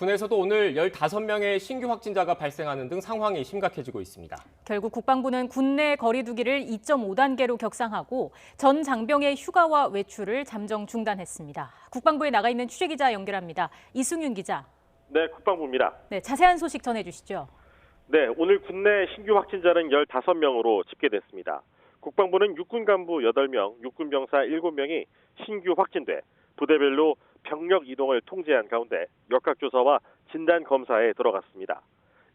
군에서도 오늘 15명의 신규 확진자가 발생하는 등 상황이 심각해지고 있습니다. 결국 국방부는 군내 거리두기를 2.5단계로 격상하고 전 장병의 휴가와 외출을 잠정 중단했습니다. 국방부에 나가 있는 취재기자 연결합니다. 이승윤 기자. 네, 국방부입니다. 네, 자세한 소식 전해주시죠. 네, 오늘 국내 신규 확진자는 15명으로 집계됐습니다. 국방부는 육군 간부 8명, 육군 병사 7명이 신규 확진돼 부대별로 병력 이동을 통제한 가운데 역학조사와 진단검사에 들어갔습니다.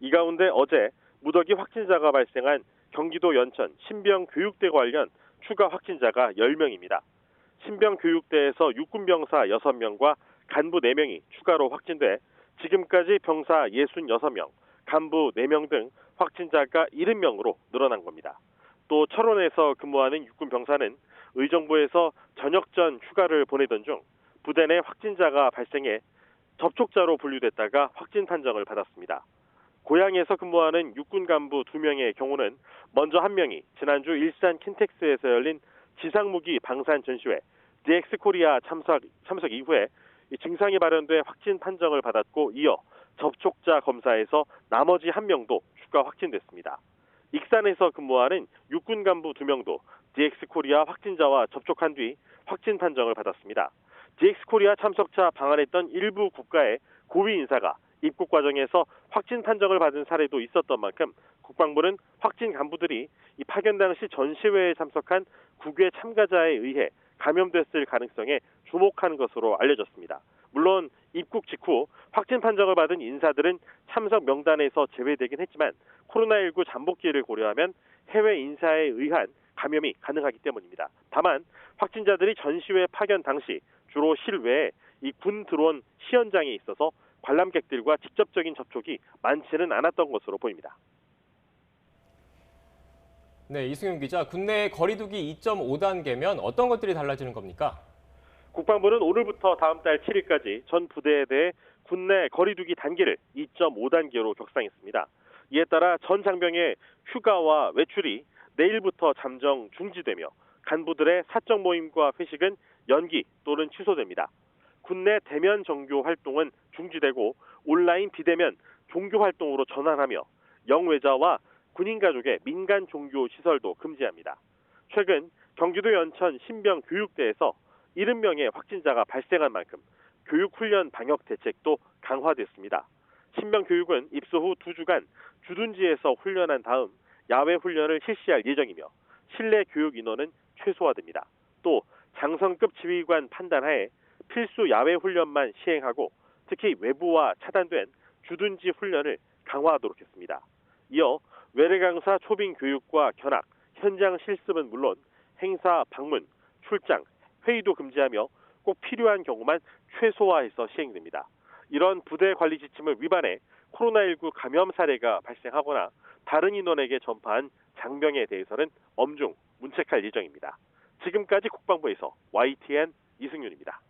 이 가운데 어제 무더기 확진자가 발생한 경기도 연천 신병교육대 관련 추가 확진자가 10명입니다. 신병교육대에서 육군병사 6명과 간부 4명이 추가로 확진돼 지금까지 병사 66명, 간부 4명 등 확진자가 70명으로 늘어난 겁니다. 또 철원에서 근무하는 육군 병사는 의정부에서 저녁 전 휴가를 보내던 중 부대 내 확진자가 발생해 접촉자로 분류됐다가 확진 판정을 받았습니다. 고향에서 근무하는 육군 간부 2명의 경우는 먼저 1명이 지난주 일산 킨텍스에서 열린 지상무기 방산 전시회 DX코리아 참석 이후에 증상이 발현돼 확진 판정을 받았고 이어 접촉자 검사에서 나머지 1명도 추가 확진됐습니다. 익산에서 근무하는 육군 간부 2명도 DX코리아 확진자와 접촉한 뒤 확진 판정을 받았습니다. DX코리아 참석차 방한했던 일부 국가의 고위 인사가 입국 과정에서 확진 판정을 받은 사례도 있었던 만큼 국방부는 확진 간부들이 이 파견 당시 전시회에 참석한 국외 참가자에 의해 감염됐을 가능성에 주목하는 것으로 알려졌습니다. 물론 입국 직후 확진 판정을 받은 인사들은 참석 명단에서 제외되긴 했지만 코로나19 잠복기를 고려하면 해외 인사에 의한 감염이 가능하기 때문입니다. 다만 확진자들이 전시회 파견 당시 주로 실외에 이 군 드론 시연장에 있어서 관람객들과 직접적인 접촉이 많지는 않았던 것으로 보입니다. 네, 이승윤 기자, 국내 거리두기 2.5단계면 어떤 것들이 달라지는 겁니까? 국방부는 오늘부터 다음 달 7일까지 전 부대에 대해 군내 거리두기 단계를 2.5단계로 격상했습니다. 이에 따라 전 장병의 휴가와 외출이 내일부터 잠정 중지되며 간부들의 사적 모임과 회식은 연기 또는 취소됩니다. 군내 대면 정교 활동은 중지되고 온라인 비대면 종교 활동으로 전환하며 영외자와 군인 가족의 민간 종교 시설도 금지합니다. 최근 경기도 연천 신병교육대에서 70명의 확진자가 발생한 만큼 교육훈련 방역 대책도 강화됐습니다. 신병교육은 입소 후 2주간 주둔지에서 훈련한 다음 야외 훈련을 실시할 예정이며 실내 교육 인원은 최소화됩니다. 또 장성급 지휘관 판단하에 필수 야외 훈련만 시행하고 특히 외부와 차단된 주둔지 훈련을 강화하도록 했습니다. 이어 외래 강사 초빙 교육과 견학, 현장 실습은 물론 행사 방문, 출장, 회의도 금지하며 꼭 필요한 경우만 최소화해서 시행됩니다. 이런 부대 관리 지침을 위반해 코로나19 감염 사례가 발생하거나 다른 인원에게 전파한 장병에 대해서는 엄중 문책할 예정입니다. 지금까지 국방부에서 YTN 이승윤입니다.